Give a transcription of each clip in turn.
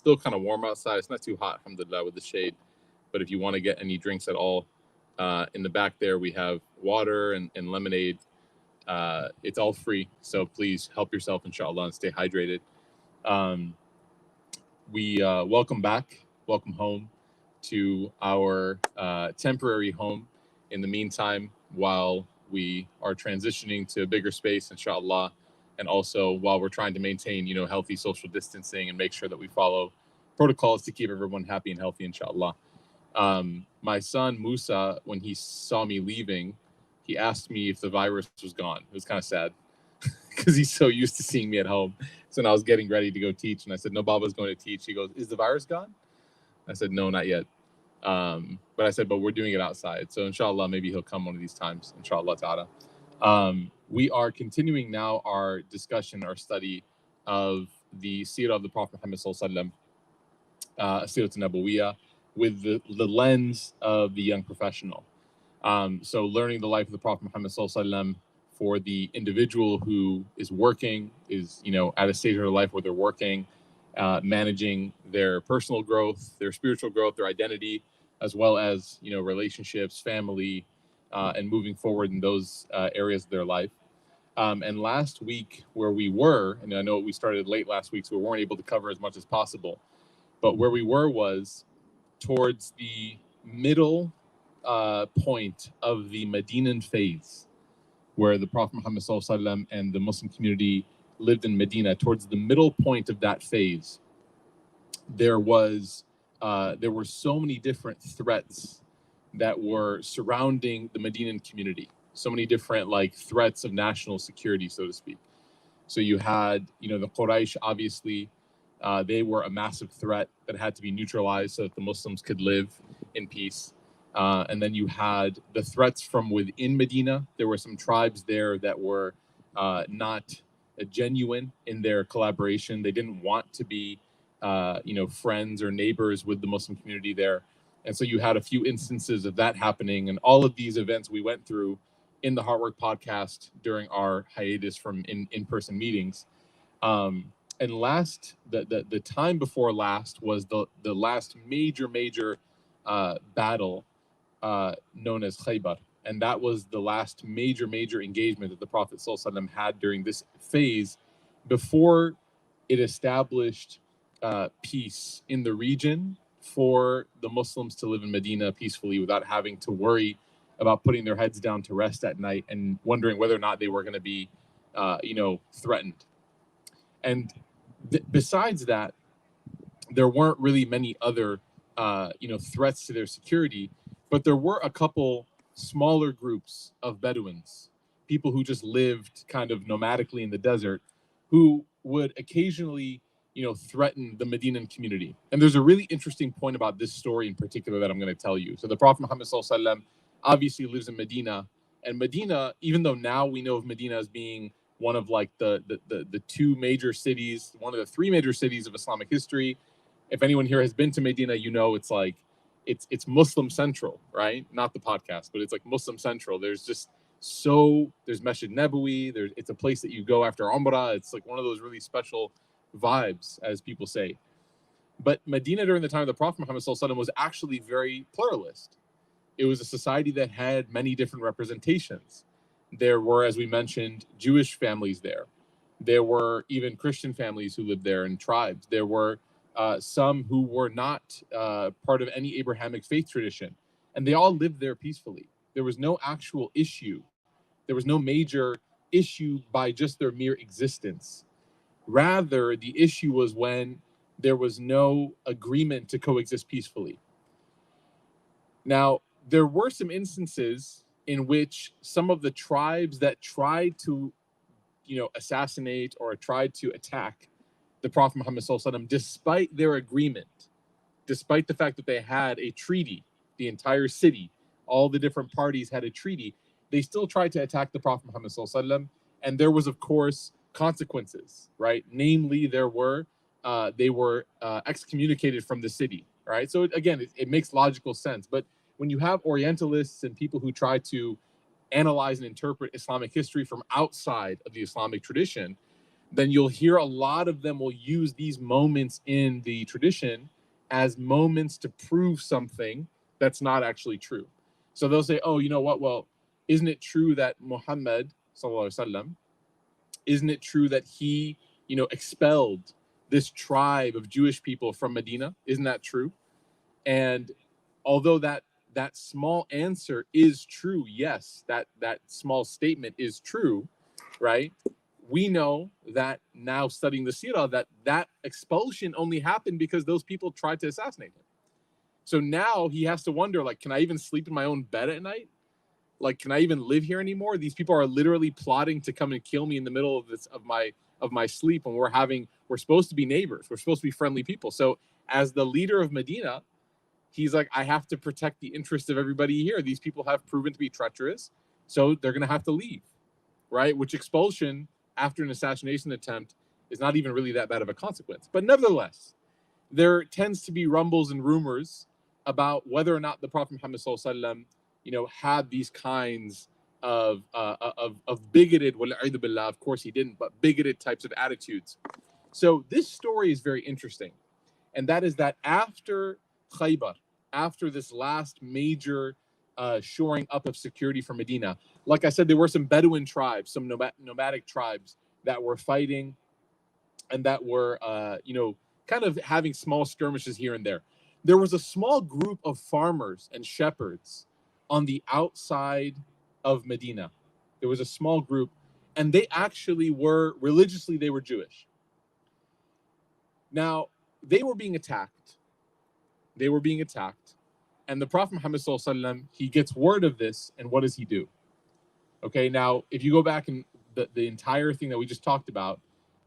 still kind of warm outside. It's not too hot, alhamdulillah, with the shade. But if you want to get any drinks at all, in the back there we have water and lemonade. It's all free, so please help yourself, inshallah, and stay hydrated. Um, we welcome back, welcome home to our temporary home. In the meantime, while we are transitioning to a bigger space, inshallah, and also while we're trying to maintain, healthy social distancing and make sure that we follow protocols to keep everyone happy and healthy, inshallah. My son Musa, when he saw me leaving, he asked me if the virus was gone. It was kind of sad because he's so used to seeing me at home. So when I was getting ready to go teach, and I said, "No, Baba's going to teach." He goes, "Is the virus gone?" I said, "No, not yet." But I said, "But we're doing it outside." So inshallah, maybe he'll come one of these times. Inshallah ta'ala. We are continuing now our discussion, our study of the seerah of the Prophet Muhammad sallallahu alaihi wasallam, seerah nabawiyah, with the lens of the young professional. So learning the life of the Prophet Muhammad sallallahu alaihi wasallam for the individual who is working, is at a stage of their life where they're working, managing their personal growth, their spiritual growth, their identity, as well as relationships, family, and moving forward in those areas of their life. And last week, where we were, and I know we started late last week, so we weren't able to cover as much as possible, but where we were was towards the middle point of the Medinan phase, where the Prophet Muhammad sallallahu alaihi wasallam and the Muslim community lived in Medina. Towards the middle point of that phase, there were so many different threats that were surrounding the Medinan community. So many different threats of national security, so to speak. So you had the Quraysh, obviously. They were a massive threat that had to be neutralized so that the Muslims could live in peace. And then you had the threats from within Medina. There were some tribes there that were not genuine in their collaboration. They didn't want to be, friends or neighbors with the Muslim community there. And so you had a few instances of that happening. And all of these events we went through in the Heartwork podcast during our hiatus from in-person meetings. And the time before last was the last major battle known as Khaybar. And that was the last major engagement that the Prophet ﷺ had during this phase before it established peace in the region for the Muslims to live in Medina peacefully without having to worry about putting their heads down to rest at night and wondering whether or not they were going to be, threatened. And besides that, there weren't really many other, threats to their security, but there were a couple smaller groups of Bedouins, people who just lived kind of nomadically in the desert, who would occasionally, threaten the Medinan community. And there's a really interesting point about this story in particular that I'm going to tell you. So the Prophet Muhammad sallallahu alaihi wasallam obviously lives in Medina, and Medina, even though now we know of Medina as being one of the two major cities, one of the three major cities of Islamic history. If anyone here has been to Medina, it's Muslim central, right? Not the podcast, but it's Muslim central. There's Masjid Nabawi. It's a place that you go after Umrah. It's one of those really special vibes, as people say. But Medina during the time of the Prophet Muhammad sallallahu alaihi wasallam was actually very pluralist. It was a society that had many different representations. There were, as we mentioned, Jewish families there. There were even Christian families who lived there and tribes. There were some who were not part of any Abrahamic faith tradition. And they all lived there peacefully. There was no actual issue. There was no major issue by just their mere existence. Rather, the issue was when there was no agreement to coexist peacefully. Now, there were some instances in which some of the tribes that tried to, assassinate or tried to attack the Prophet Muhammad sallallahu alaihi wasallam, despite their agreement, despite the fact that they had a treaty, the entire city, all the different parties had a treaty, they still tried to attack the Prophet Muhammad sallallahu alaihi wasallam, and there was, of course, consequences, right? Namely, they were excommunicated from the city, right? So again, it makes logical sense. But when you have Orientalists and people who try to analyze and interpret Islamic history from outside of the Islamic tradition, then you'll hear a lot of them will use these moments in the tradition as moments to prove something that's not actually true. So they'll say, oh, you know what? Well, isn't it true that Muhammad, sallallahu alaihi wasallam, isn't it true that he, expelled this tribe of Jewish people from Medina? Isn't that true? And although that small answer is true, yes, that small statement is true, right? We know that now studying the Sirah that expulsion only happened because those people tried to assassinate him. So now he has to wonder, like, can I even sleep in my own bed at night? Like, can I even live here anymore? These people are literally plotting to come and kill me in the middle of my sleep when we're supposed to be neighbors. We're supposed to be friendly people. So as the leader of Medina, he's like, I have to protect the interest of everybody here. These people have proven to be treacherous, so they're going to have to leave, right? Which expulsion after an assassination attempt is not even really that bad of a consequence. But nevertheless, there tends to be rumbles and rumors about whether or not the Prophet Muhammad sallallahu alaihi wasallam, had these kinds of bigoted, billah, of course he didn't, but bigoted types of attitudes. So this story is very interesting, and that is that after Khaybar, after this last major shoring up of security for Medina, like I said, there were some Bedouin tribes, some nomadic tribes that were fighting and that were, kind of having small skirmishes here and there. There was a small group of farmers and shepherds on the outside of Medina. There was a small group, and they actually were, religiously, they were Jewish. Now, they were being attacked. And the Prophet Muhammad sallallahu alaihi wasallam, he gets word of this, and what does he do? Okay, now, if you go back in the entire thing that we just talked about,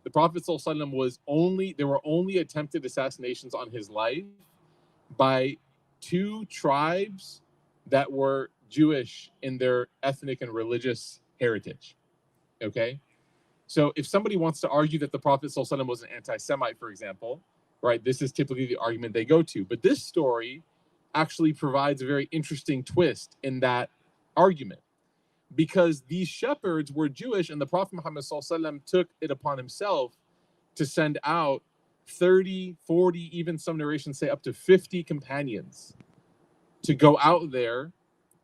the Prophet sallallahu alaihi wasallam there were only attempted assassinations on his life by two tribes that were Jewish in their ethnic and religious heritage. Okay? So if somebody wants to argue that the Prophet ﷺ was an anti-Semite, for example, right, this is typically the argument they go to. But this story actually provides a very interesting twist in that argument, because these shepherds were Jewish, and the Prophet Muhammad ﷺ took it upon himself to send out 30, 40, even some narrations say up to 50 companions to go out there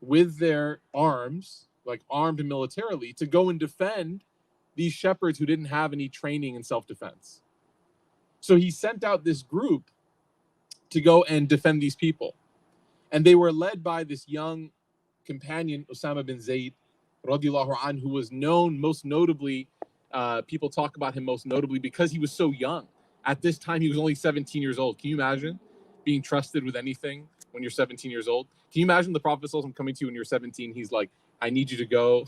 with their arms, like armed militarily, to go and defend these shepherds who didn't have any training in self-defense. So he sent out this group to go and defend these people. And they were led by this young companion, Usama bin Zayd, radiallahu anhu, who was known most notably, people talk about him most notably because he was so young. At this time, he was only 17 years old. Can you imagine being trusted with anything when you're 17 years old? Can you imagine the Prophet coming to you when you're 17? He's like, I need you to go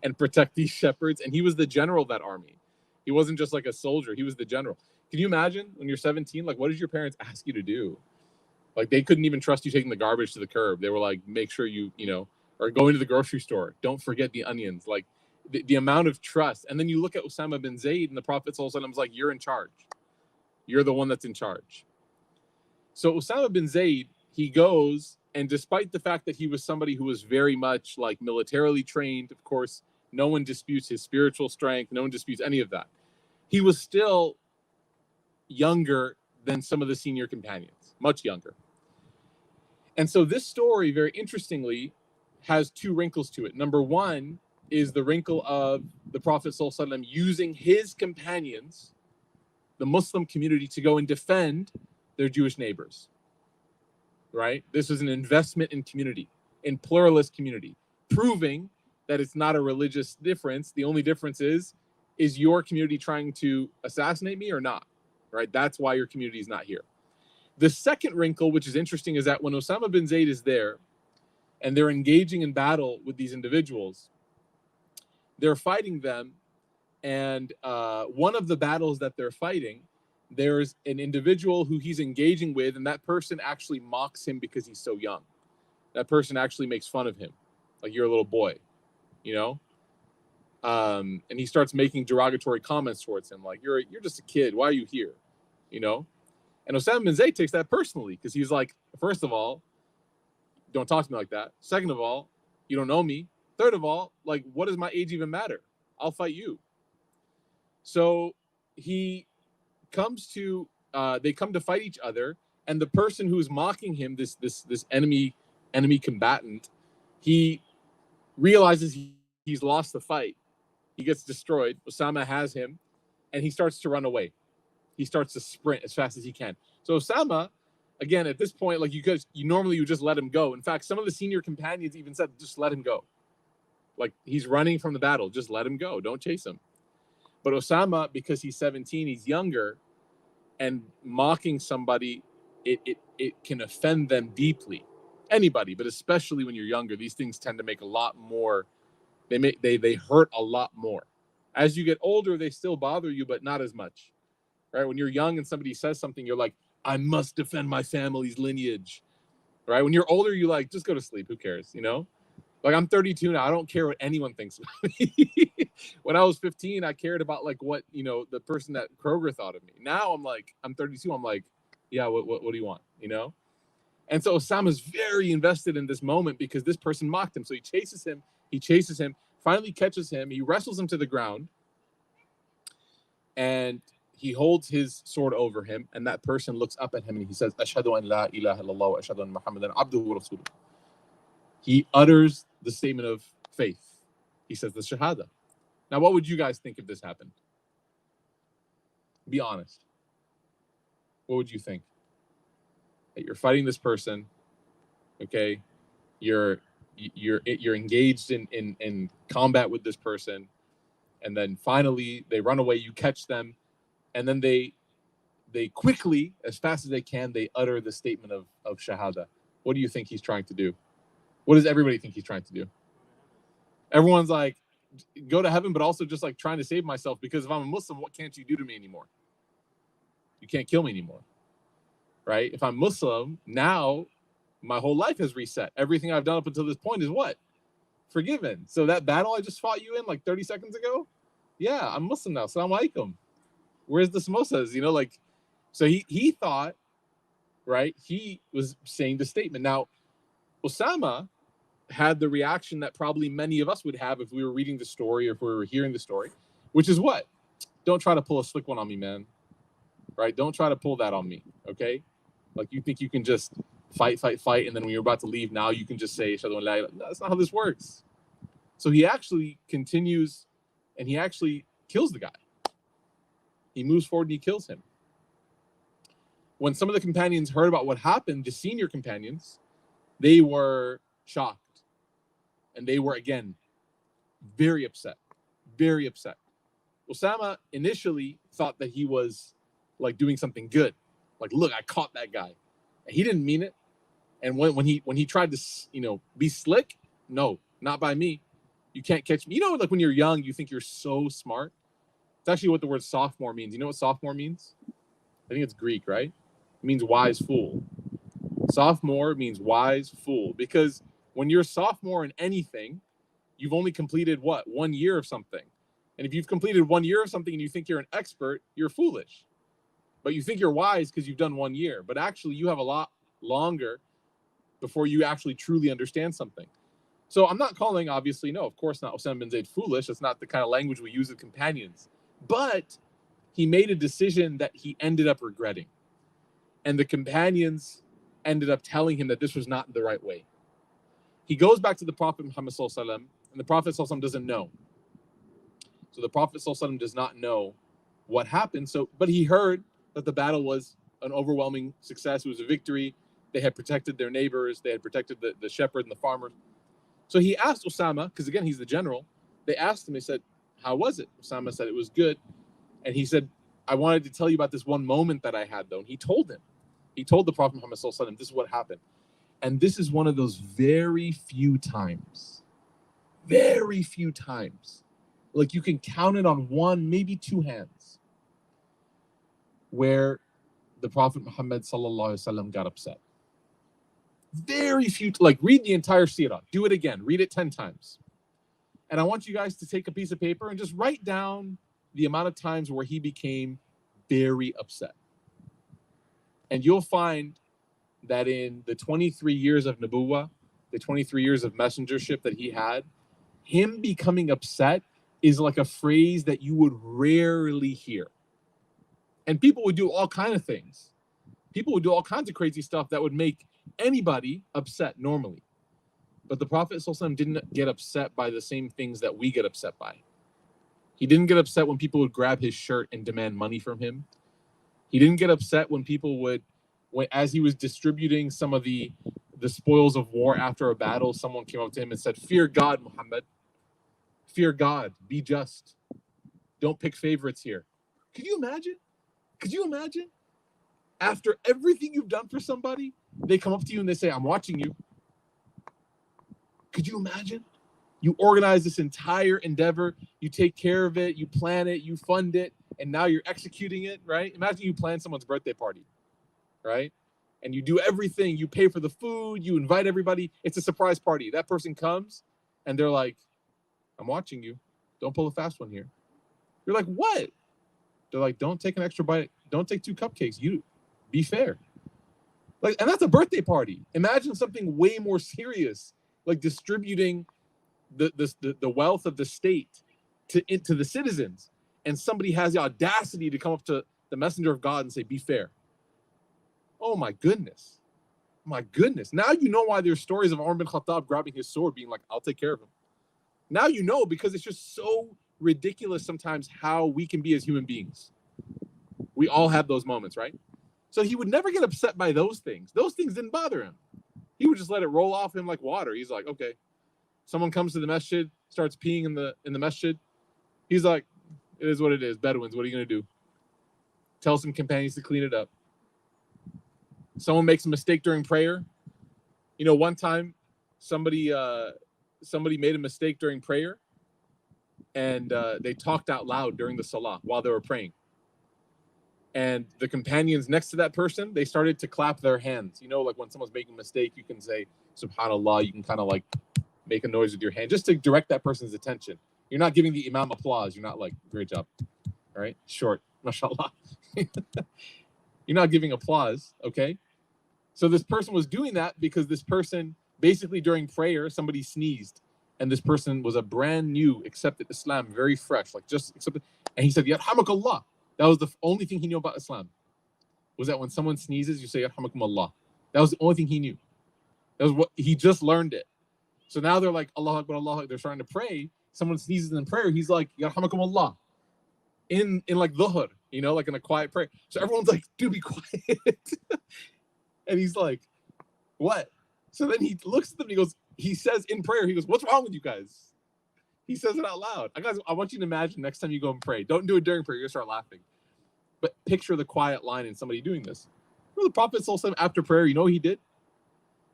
and protect these shepherds. And he was the general of that army. He wasn't just like a soldier. He was the general. Can you imagine when you're 17? Like, what did your parents ask you to do? Like, they couldn't even trust you taking the garbage to the curb. They were like, make sure or going to the grocery store. Don't forget the onions. Like, the amount of trust. And then you look at Usama bin Zayd, and the Prophet was like, you're in charge. You're the one that's in charge. So Usama bin Zayd, he goes, and despite the fact that he was somebody who was very much like militarily trained, of course, no one disputes his spiritual strength. No one disputes any of that. He was still younger than some of the senior companions, much younger. And so this story, very interestingly, has two wrinkles to it. Number one is the wrinkle of the Prophet ﷺ using his companions, the Muslim community, to go and defend their Jewish neighbors. Right? This is an investment in community, in pluralist community, proving that it's not a religious difference. The only difference is your community trying to assassinate me or not? Right? That's why your community is not here. The second wrinkle, which is interesting, is that when Osama bin Zayd is there and they're engaging in battle with these individuals, they're fighting them. And one of the battles that they're fighting, there's an individual who he's engaging with, and that person actually mocks him because he's so young. That person actually makes fun of him, like, you're a little boy, and he starts making derogatory comments towards him, like, you're just a kid. Why are you here? And Osama bin Zayd takes that personally because he's like, first of all, don't talk to me like that. Second of all, you don't know me. Third of all, like, what does my age even matter? I'll fight you. So he comes to they come to fight each other, and the person who's mocking him, this enemy combatant, he realizes he's lost the fight. He gets destroyed. Osama has him, and he starts to run away. He starts to sprint as fast as he can. So Osama, again, at this point, like you normally you just let him go. In fact, some of the senior companions even said, just let him go. Like, he's running from the battle. Just let him go. Don't chase him. But Osama, because he's 17, he's younger, and mocking somebody, it can offend them deeply. Anybody, but especially when you're younger, these things tend to make a lot more. They hurt a lot more. As you get older, they still bother you, but not as much. Right? When you're young and somebody says something, you're like, I must defend my family's lineage. Right? When you're older, you like, just go to sleep. Who cares? You know? Like, I'm 32 now. I don't care what anyone thinks about me. When I was 15, I cared about like what, the person that Kroger thought of me. Now I'm like, I'm 32. I'm like, yeah, what do you want? And so Osama's very invested in this moment because this person mocked him. So he chases him, finally catches him. He wrestles him to the ground, and he holds his sword over him. And that person looks up at him and he says, Ashhadu an la ilaha illallah wa ashhadu anna Muhammadan abduhu wa rasuluh. He utters the statement of faith. He says the shahada. Now, what would you guys think if this happened? Be honest. What would you think? That you're fighting this person, okay? You're engaged in combat with this person, and then finally they run away. You catch them, and then they quickly, as fast as they can, they utter the statement of shahada. What do you think he's trying to do? What does everybody think he's trying to do? Everyone's like, go to heaven, but also just like trying to save myself, because if I'm a Muslim, what can't you do to me anymore? You can't kill me anymore, right? If I'm Muslim, now my whole life has reset. Everything I've done up until this point is what? Forgiven. So that battle I just fought you in like 30 seconds ago, yeah, I'm Muslim now. Assalamu alaikum. Where's the samosas? So he thought, right? He was saying the statement. Now, Osama had the reaction that probably many of us would have if we were reading the story or if we were hearing the story, which is what? Don't try to pull a slick one on me, man. Right? Don't try to pull that on me, okay? Like, you think you can just fight, and then when you're about to leave, now you can just say, no, that's not how this works. So he actually continues, and he actually kills the guy. He moves forward and he kills him. When some of the companions heard about what happened, the senior companions, they were shocked. And they were, again, very upset. Very upset. Osama initially thought that he was like doing something good. Like, look, I caught that guy. And he didn't mean it. And when he tried to, be slick, no, not by me. You can't catch me. Like when you're young, you think you're so smart. It's actually what the word sophomore means. You know what sophomore means? I think it's Greek, right? It means wise fool. Sophomore means wise fool, because when you're sophomore in anything, you've only completed what? 1 year of something. And if you've completed 1 year of something and you think you're an expert, you're foolish. But you think you're wise because you've done 1 year. But actually, you have a lot longer before you actually truly understand something. So I'm not calling, obviously, no, of course not, Osama bin Zaid foolish. That's not the kind of language we use with companions. But he made a decision that he ended up regretting. And the companions ended up telling him that this was not the right way. He goes back to the Prophet Muhammad sallallahu alaihi wasallam, and the Prophet sallallahu alaihi wasallam doesn't know. So the Prophet sallallahu alaihi wasallam does not know what happened. But he heard that the battle was an overwhelming success. It was a victory. They had protected their neighbors. They had protected the shepherd and the farmer. So he asked Osama, because again, he's the general. They asked him, they said, how was it? Osama said it was good. And he said, I wanted to tell you about this one moment that I had, though. And he told him. He told the Prophet Muhammad sallallahu alaihi wasallam, this is what happened. And this is one of those very few times, like you can count it on one, maybe two hands, where the Prophet Muhammad sallallahu alaihi wasallam got upset. Very few, like read the entire seerah. Do it again. Read it 10 times. And I want you guys to take a piece of paper and just write down the amount of times where he became very upset. And you'll find that in the 23 years of Nubuwwah, the 23 years of messengership that he had, him becoming upset is like a phrase that you would rarely hear. And people would do all kinds of things. People would do all kinds of crazy stuff that would make anybody upset normally. But the Prophet ﷺ didn't get upset by the same things that we get upset by. He didn't get upset when people would grab his shirt and demand money from him. He didn't get upset when people would, as he was distributing some of the spoils of war after a battle, someone came up to him and said, "Fear God, Muhammad. Fear God. Be just. Don't pick favorites here." Could you imagine? Could you imagine? After everything you've done for somebody, they come up to you and they say, "I'm watching you." Could you imagine? You organize this entire endeavor, you take care of it, you plan it, you fund it, and now you're executing it, right? Imagine you plan someone's birthday party, right? And you do everything, you pay for the food, you invite everybody, it's a surprise party. That person comes and they're like, "I'm watching you. Don't pull a fast one here." You're like, "What?" They're like, "Don't take an extra bite. Don't take 2 cupcakes. You be fair." Like, and that's a birthday party. Imagine something way more serious, like distributing the wealth of the state to the citizens, and somebody has the audacity to come up to the messenger of God and say, "Be fair." Oh my goodness. My goodness. Now you know why there's stories of Umar bin Khattab grabbing his sword, being like, "I'll take care of him." Now you know, because it's just so ridiculous sometimes how we can be as human beings. We all have those moments, right? So he would never get upset by those things. Those things didn't bother him. He would just let it roll off him like water. He's like, okay. Someone comes to the masjid, starts peeing in the masjid. He's like, "It is what it is. Bedouins, what are you going to do?" Tell some companions to clean it up. Someone makes a mistake during prayer. You know, one time somebody made a mistake during prayer, and they talked out loud during the salah while they were praying. And the companions next to that person, they started to clap their hands. You know, like when someone's making a mistake, you can say, "Subhanallah," you can kind of like make a noise with your hand just to direct that person's attention. You're not giving the imam applause. You're not like, "Great job." All right? Short. MashaAllah. You're not giving applause, okay? So this person was doing that because this person, basically during prayer, somebody sneezed. And this person was a brand new, accepted Islam, very fresh, like just accepted. And he said, "Yarhamakallah." That was the only thing he knew about Islam. Was that when someone sneezes, you say, "Yarhamakumullah." That was the only thing he knew. That was what he just learned it. So now they're like, "Allah Akbar, Allah Akbar." They're starting to pray. Someone sneezes in prayer. He's like, "Yarhamakumullah." In like dhuhr, you know, like in a quiet prayer. So everyone's like, "Dude, be quiet." And he's like, "What?" So then he looks at them and he says in prayer, he goes, "What's wrong with you guys?" He says it out loud. I want you to imagine next time you go and pray. Don't do it during prayer. You're going to start laughing. But picture the quiet line in somebody doing this. You know, the Prophet ﷺ, after prayer, you know what he did?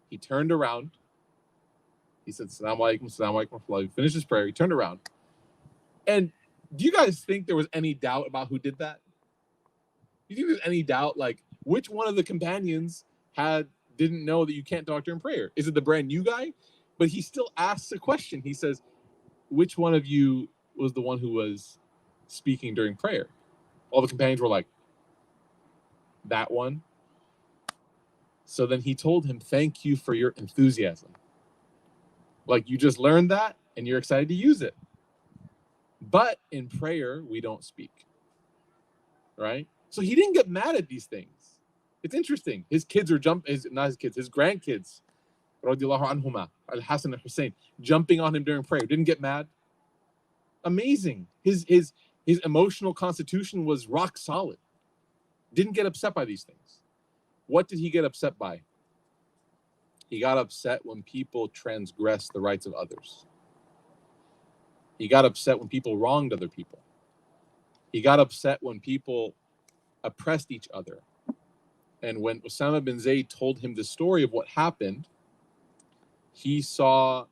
He turned around. He said, "Assalamu alaikum, assalamu alaikum." He finished his prayer. He turned around. And do you guys think there was any doubt about who did that? Do you think there's any doubt, like, which one of the companions didn't know that you can't talk during prayer? Is it the brand new guy? But he still asks a question. He says, "Which one of you was the one who was speaking during prayer?" All the companions were like, "That one." So then he told him, "Thank you for your enthusiasm. Like, you just learned that and you're excited to use it. But in prayer, we don't speak." Right? So he didn't get mad at these things. It's interesting. His kids are his grandkids, radiallahu anhuma, Al-Hasan and Hussein, jumping on him during prayer. Didn't get mad. Amazing. His emotional constitution was rock solid. Didn't get upset by these things. What did he get upset by? He got upset when people transgressed the rights of others. He got upset when people wronged other people. He got upset when people oppressed each other. And when Osama bin Zayd told him the story of what happened, he saw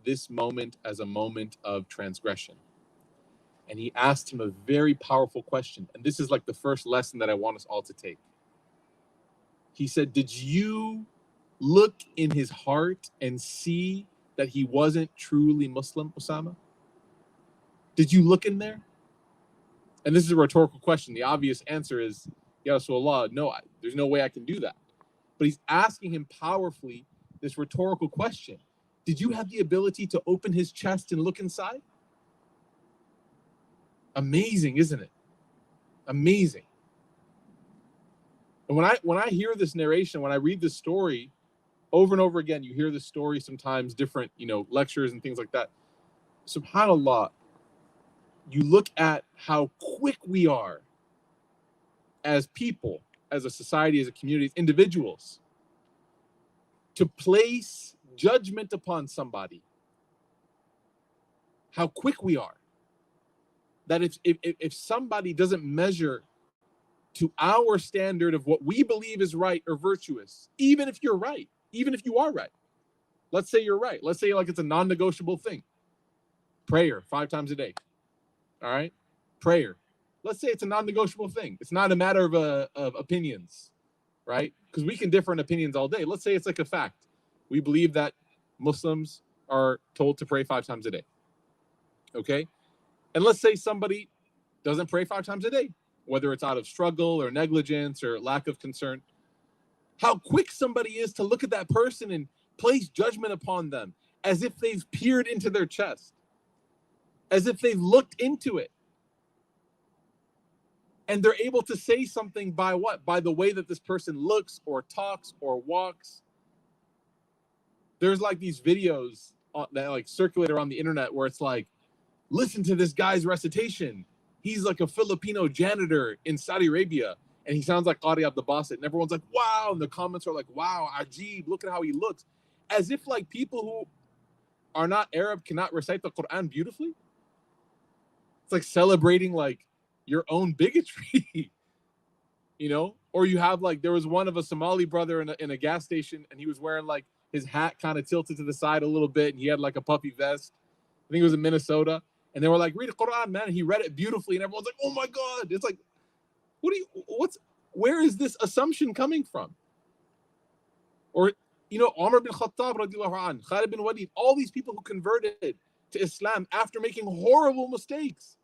this moment as a moment of transgression. And he asked him a very powerful question. And this is like the first lesson that I want us all to take. He said, "Did you look in his heart and see that he wasn't truly Muslim, Osama? Did you look in there?" And this is a rhetorical question. The obvious answer is, "Ya Rasulullah, no, there's no way I can do that." But he's asking him powerfully this rhetorical question. Did you have the ability to open his chest and look inside? Amazing, isn't it? Amazing. And when I hear this narration, when I read this story over and over again, you hear this story sometimes, different, lectures and things like that. SubhanAllah, you look at how quick we are as people, as a society, as a community, as individuals, to place judgment upon somebody. How quick we are. That if somebody doesn't measure to our standard of what we believe is right or virtuous, even if you're right, even if you are right, let's say you're right. Let's say like it's a non-negotiable thing. Prayer 5 times a day. All right? Prayer. Let's say it's a non-negotiable thing. It's not a matter of opinions, right? Because we can differ in opinions all day. Let's say it's like a fact. We believe that Muslims are told to pray 5 times a day. Okay? And let's say somebody doesn't pray 5 times a day, whether it's out of struggle or negligence or lack of concern. How quick somebody is to look at that person and place judgment upon them as if they've peered into their chest, as if they've looked into it. And they're able to say something by what? By the way that this person looks or talks or walks. There's like these videos that like circulate around the internet where it's like, listen to this guy's recitation. He's like a Filipino janitor in Saudi Arabia, and he sounds like Qari Abdul Basit. And everyone's like, wow. And the comments are like, wow, Ajib, look at how he looks. As if like people who are not Arab cannot recite the Quran beautifully. It's like celebrating like your own bigotry, Or you have like, there was one of a Somali brother in a gas station, and he was wearing like his hat kind of tilted to the side a little bit, and he had like a puffy vest. I think it was in Minnesota. And they were like, read the Quran, man. And he read it beautifully. And everyone's like, oh my God. It's like, where is this assumption coming from? Or, Umar bin Khattab, radiallahu anh, Khalid bin Walid, all these people who converted to Islam after making horrible mistakes.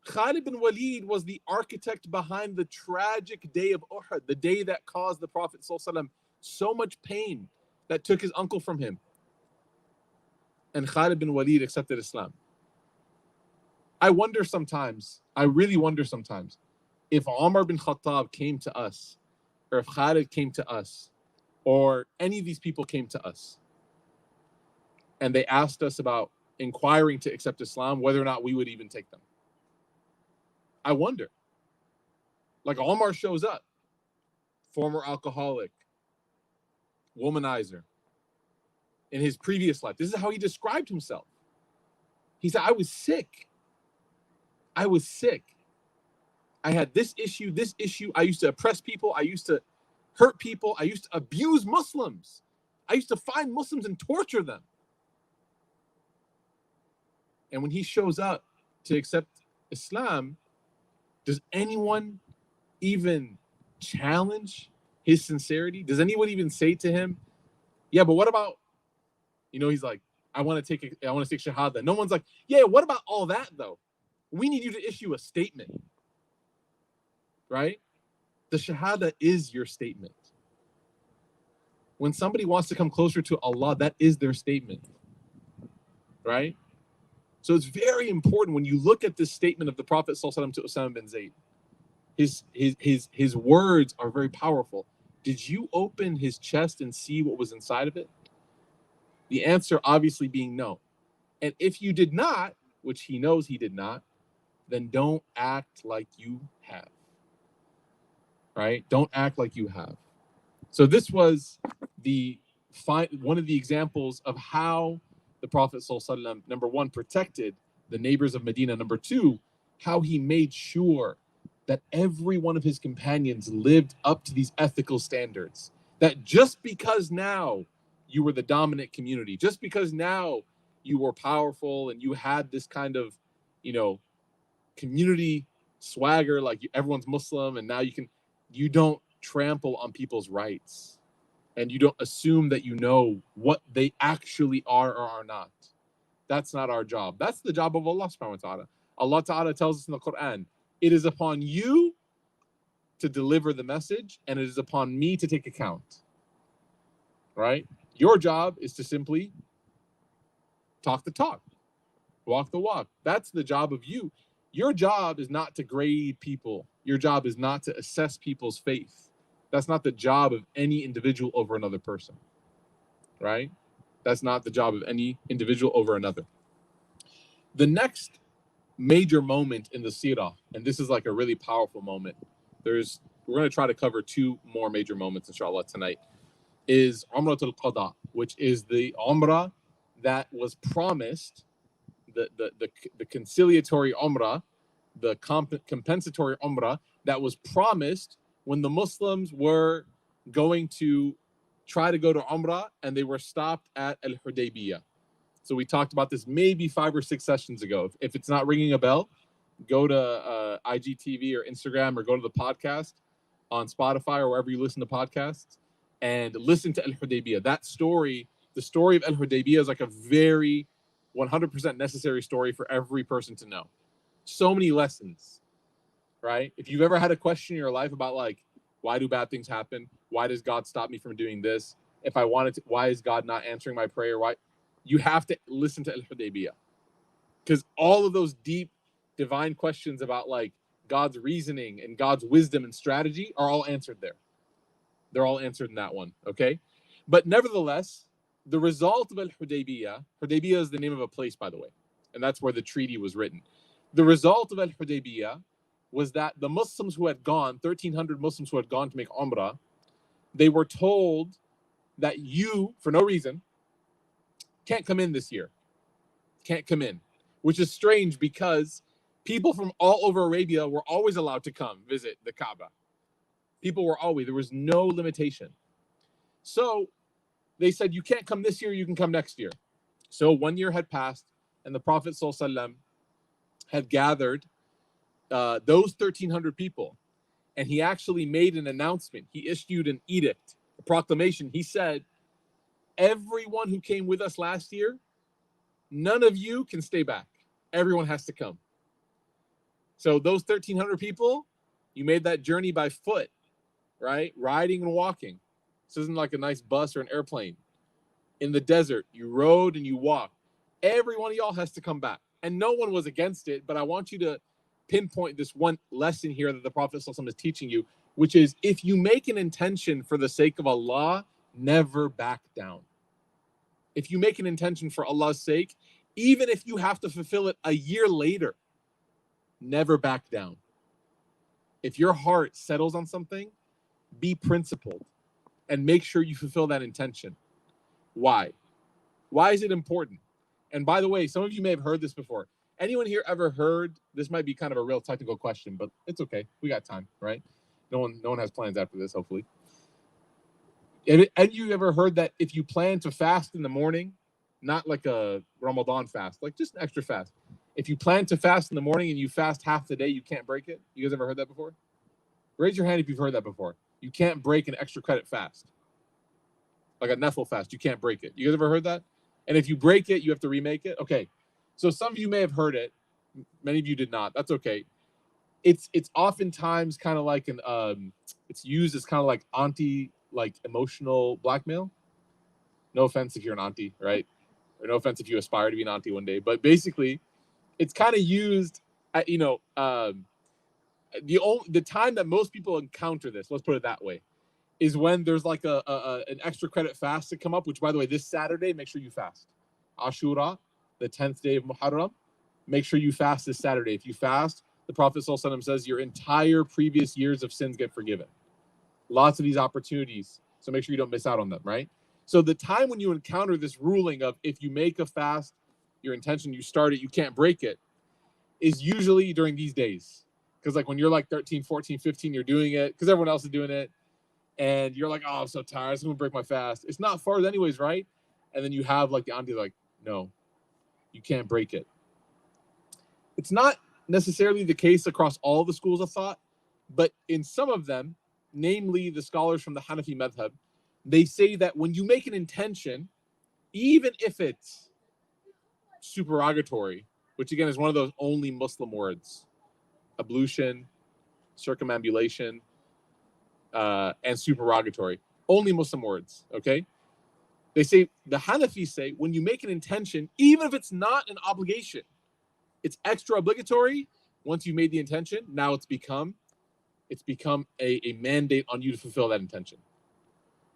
Khalid bin Walid was the architect behind the tragic day of Uhud, the day that caused the Prophet ﷺ so much pain that took his uncle from him. And Khalid bin Walid accepted Islam. I wonder sometimes, I really wonder sometimes, if Umar bin Khattab came to us, or if Khalid came to us, or any of these people came to us, and they asked us about inquiring to accept Islam, whether or not we would even take them. I wonder. Like Omar shows up, former alcoholic, womanizer, in his previous life. This is how he described himself. He said, I was sick. I was sick. I had this issue. I used to oppress people. I used to hurt people. I used to abuse Muslims. I used to find Muslims and torture them. And when he shows up to accept Islam, does anyone even challenge his sincerity? Does anyone even say to him, yeah, but what about, he's like, I want to take Shahada. No one's like, yeah, what about all that though? We need you to issue a statement, right? The Shahada is your statement. When somebody wants to come closer to Allah, that is their statement, right? So it's very important when you look at this statement of the Prophet ﷺ to Usama bin Zayd. His words are very powerful. Did you open his chest and see what was inside of it? The answer obviously being no. And if you did not, which he knows he did not, then don't act like you have. Right? Don't act like you have. So this was one of the examples of how the Prophet ﷺ, number one, protected the neighbors of Medina. Number two, how he made sure that every one of his companions lived up to these ethical standards. That just because now you were the dominant community, just because now you were powerful and you had this kind of, community swagger, like everyone's Muslim, and now you don't trample on people's rights. And you don't assume that you know what they actually are or are not. That's not our job. That's the job of Allah subhanahu wa ta'ala. Allah ta'ala tells us in the Quran, it is upon you to deliver the message, and it is upon me to take account. Right? Your job is to simply talk the talk, walk the walk. That's the job of you. Your job is not to grade people. Your job is not to assess people's faith. That's not the job of any individual over another person, right? That's not the job of any individual over another. The next major moment in the seerah, and this is like a really powerful moment. We're going to try to cover two more major moments, inshallah, tonight, is Umratul Qada, which is the Umrah that was promised, the conciliatory Umrah, the compensatory Umrah that was promised when the Muslims were going to try to go to Umrah and they were stopped at Al-Hudaybiyah. So we talked about this maybe 5 or 6 sessions ago. If it's not ringing a bell, go to IGTV or Instagram or go to the podcast on Spotify or wherever you listen to podcasts and listen to Al-Hudaybiyah. That story, the story of Al-Hudaybiyah, is like a very 100% necessary story for every person to know. So many lessons, right? If you've ever had a question in your life about like, why do bad things happen? Why does God stop me from doing this? If I wanted to, why is God not answering my prayer? Why? You have to listen to Al-Hudaybiyah, because all of those deep divine questions about like God's reasoning and God's wisdom and strategy are all answered there. They're all answered in that one, okay? But nevertheless, the result of Al-Hudaybiyah, Hudaybiyah is the name of a place, by the way, and that's where the treaty was written. The result of Al-Hudaybiyah was that the Muslims who had gone, 1,300 Muslims who had gone to make Umrah, they were told that you, for no reason, can't come in this year. Can't come in, which is strange because people from all over Arabia were always allowed to come visit the Kaaba. People were always, there was no limitation. So they said, you can't come this year, you can come next year. So 1 year had passed, and the Prophet ﷺ had gathered those 1,300 people, and he actually made an announcement. He issued an edict, a proclamation. He said, everyone who came with us last year, none of you can stay back. Everyone has to come. So those 1,300 people, you made that journey by foot, right? Riding and walking. This isn't like a nice bus or an airplane. In the desert, you rode and you walked. Every one of y'all has to come back. And no one was against it, but I want you to pinpoint this one lesson here that the Prophet ﷺ is teaching you, which is if you make an intention for the sake of Allah, never back down. If you make an intention for Allah's sake, even if you have to fulfill it a year later, never back down. If your heart settles on something, be principled and make sure you fulfill that intention. Why? Why is it important? And by the way, some of you may have heard this before. Anyone here ever heard, this might be kind of a real technical question, but it's okay. We got time, right? No one has plans after this, hopefully. And you ever heard that if you plan to fast in the morning, not like a Ramadan fast, like just an extra fast. If you plan to fast in the morning and you fast half the day, you can't break it? You guys ever heard that before? Raise your hand if you've heard that before. You can't break an extra credit fast. Like a Nafil fast, you can't break it. You guys ever heard that? And if you break it, you have to remake it? Okay. So some of you may have heard it. Many of you did not. That's okay. It's oftentimes kind of like it's used as kind of like like emotional blackmail. No offense if you're an auntie, right? Or no offense if you aspire to be an auntie one day. But basically, it's kind of used at, the time that most people encounter this, let's put it that way, is when there's like an extra credit fast to come up, which, by the way, this Saturday, make sure you fast. Ashura, the 10th day of Muharram, make sure you fast this Saturday. If you fast, the Prophet ﷺ says your entire previous years of sins get forgiven. Lots of these opportunities, so make sure you don't miss out on them, right? So the time when you encounter this ruling of if you make a fast, your intention, you start it, you can't break it, is usually during these days. Because like when you're like 13, 14, 15, you're doing it because everyone else is doing it. And you're like, oh, I'm so tired. I'm going to break my fast. It's not far anyways, right? And then you have like the auntie like, no, you can't break it. It's not necessarily the case across all the schools of thought, but in some of them, namely the scholars from the Hanafi madhab, they say that when you make an intention, even if it's supererogatory, which again is one of those only Muslim words, ablution, circumambulation, and supererogatory, only Muslim words, okay? They say, the Hanafis say, when you make an intention, even if it's not an obligation, it's extra obligatory, once you made the intention, now it's become a mandate on you to fulfill that intention.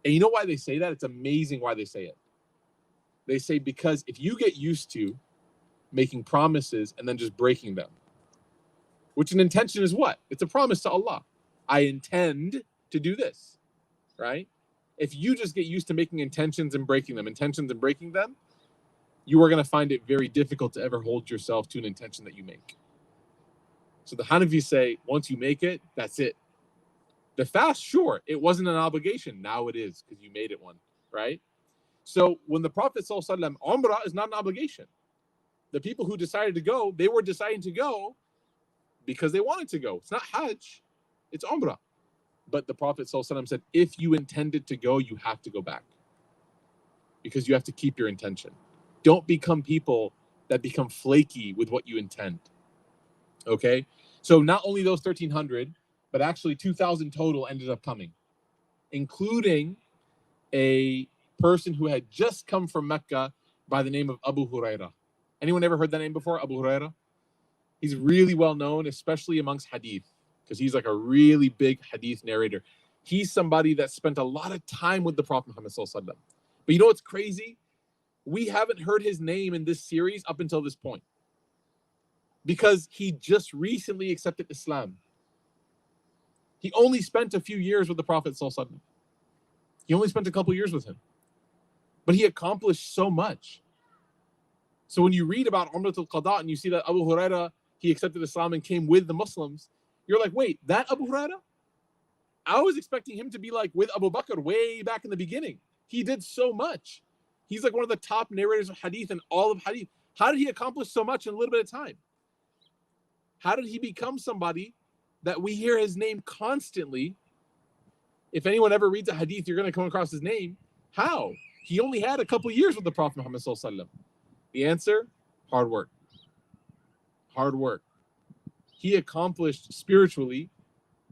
And you know why they say that? It's amazing why they say it. They say because if you get used to making promises and then just breaking them, which an intention is what? It's a promise to Allah. I intend to do this, right? If you just get used to making intentions and breaking them, you are going to find it very difficult to ever hold yourself to an intention that you make. So the Hanafis say, once you make it, that's it. The fast, sure, it wasn't an obligation. Now it is because you made it one, right? So when the Prophet ﷺ, Umrah is not an obligation. The people who decided to go, they were deciding to go because they wanted to go. It's not Hajj, it's Umrah. But the Prophet ﷺ said, if you intended to go, you have to go back because you have to keep your intention. Don't become people that become flaky with what you intend. Okay? So not only those 1,300, but actually 2,000 total ended up coming, including a person who had just come from Mecca by the name of Abu Huraira. Anyone ever heard that name before, Abu Huraira? He's really well known, especially amongst hadith, because he's like a really big hadith narrator. He's somebody that spent a lot of time with the Prophet Muhammad ﷺ. But you know what's crazy? We haven't heard his name in this series up until this point because he just recently accepted Islam. He only spent a few years with the Prophet ﷺ. He only spent a couple years with him. But he accomplished so much. So when you read about Umratul Qada and you see that Abu Huraira, he accepted Islam and came with the Muslims, you're like, wait, that Abu Huraira? I was expecting him to be like with Abu Bakr way back in the beginning. He did so much. He's like one of the top narrators of hadith and all of hadith. How did he accomplish so much in a little bit of time? How did he become somebody that we hear his name constantly? If anyone ever reads a hadith, you're going to come across his name. How? He only had a couple years with the Prophet Muhammad ﷺ. The answer, hard work. Hard work. He accomplished spiritually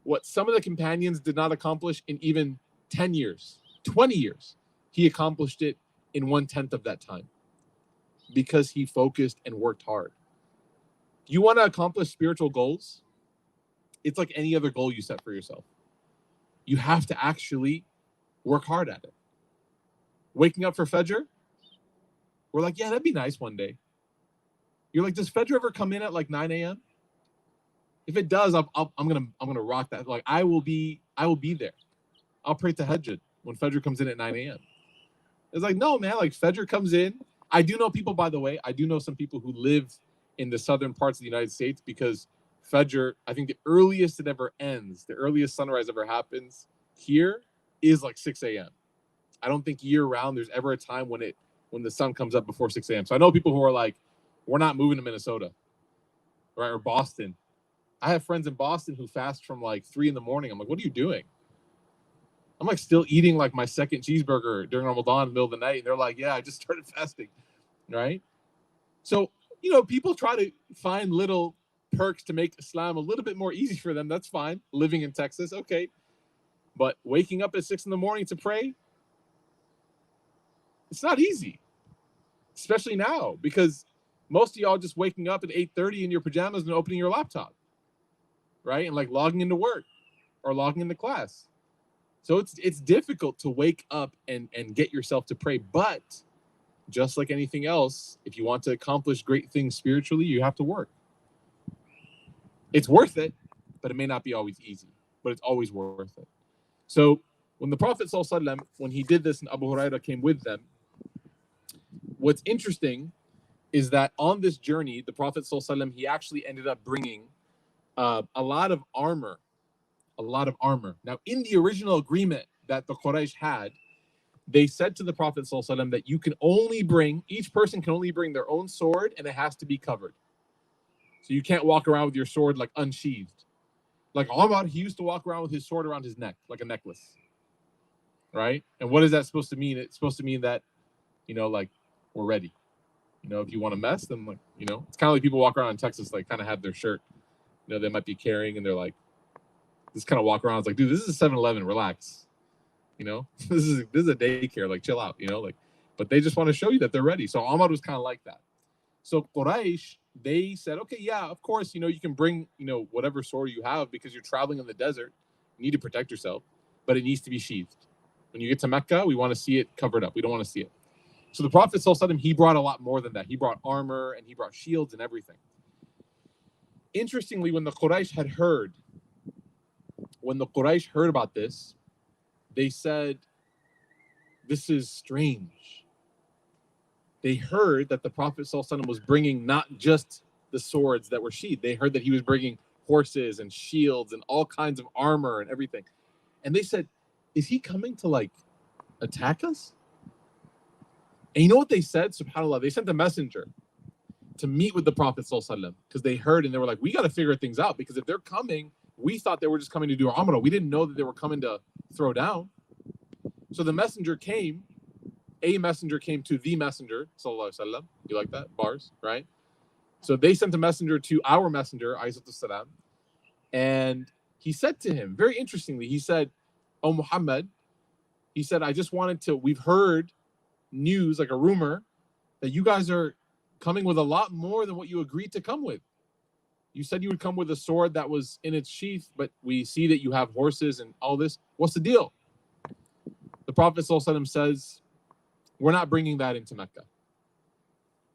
what some of the companions did not accomplish in even 10 years, 20 years. He accomplished it in 1/10 of that time because he focused and worked hard. You want to accomplish spiritual goals? It's like any other goal you set for yourself. You have to actually work hard at it. Waking up for Fajr? We're like, yeah, that'd be nice one day. You're like, does Fajr ever come in at like 9 a.m.? If it does, I'm gonna rock that. Like I will be there. I'll pray tahajjud when Fajr comes in at 9 a.m. It's like, no, man, like Fajr comes in. I do know people, by the way, I do know some people who live in the southern parts of the United States because Fajr, I think the earliest it ever ends, the earliest sunrise ever happens here is like 6 a.m. I don't think year round there's ever a time when the sun comes up before 6 a.m. So I know people who are like, we're not moving to Minnesota, right? Or Boston. I have friends in Boston who fast from like 3 a.m. I'm like, what are you doing? I'm like still eating like my second cheeseburger during Ramadan in the middle of the night. And they're like, yeah, I just started fasting, right? So, people try to find little perks to make Islam a little bit more easy for them. That's fine. Living in Texas, okay. But waking up at 6 a.m. to pray, it's not easy, especially now because most of y'all just waking up at 8:30 in your pajamas and opening your laptop, right? And like logging into work or logging into class. So it's difficult to wake up and get yourself to pray. But just like anything else, if you want to accomplish great things spiritually, you have to work. It's worth it, but it may not be always easy, but it's always worth it. So when the Prophet ﷺ, when he did this and Abu Huraira came with them, what's interesting is that on this journey, the Prophet ﷺ, he actually ended up bringing a lot of armor. Now, in the original agreement that the Quraysh had, they said to the Prophet ﷺ that each person can only bring their own sword and it has to be covered. So you can't walk around with your sword like unsheathed. Like Omar, he used to walk around with his sword around his neck, like a necklace. Right? And what is that supposed to mean? It's supposed to mean that, like we're ready. If you want to mess, then like, it's kind of like people walk around in Texas, like kind of have their shirt, they might be carrying and they're like, just kind of walk around. It's like, dude, this is a 7-Eleven. Relax. This is a daycare. Like, chill out. But they just want to show you that they're ready. So Ahmad was kind of like that. So Quraysh, they said, okay, yeah, of course, you can bring, whatever sword you have because you're traveling in the desert. You need to protect yourself, but it needs to be sheathed. When you get to Mecca, we want to see it covered up. We don't want to see it. So the Prophet ﷺ, he brought a lot more than that. He brought armor and he brought shields and everything. Interestingly, when the Quraysh heard about this, they said, this is strange. They heard that the Prophet ﷺ was bringing not just the swords that were sheathed. They heard that he was bringing horses and shields and all kinds of armor and everything. And they said, is he coming to attack us? And you know what they said? SubhanAllah, they sent a messenger to meet with the Prophet ﷺ because they heard and they were like, we got to figure things out, because if they're coming, we thought they were just coming to do Umrah. We didn't know that they were coming to throw down. So the messenger came. A messenger came to the messenger, sallallahu alaihi wasallam. You like that? Bars, right? So they sent a messenger to our messenger, alayhi, and he said to him, very interestingly, he said, "Oh Muhammad," he said, we've heard news, like a rumor, that you guys are coming with a lot more than what you agreed to come with. You said you would come with a sword that was in its sheath, but we see that you have horses and all this. What's the deal? The Prophet ﷺ says, we're not bringing that into Mecca.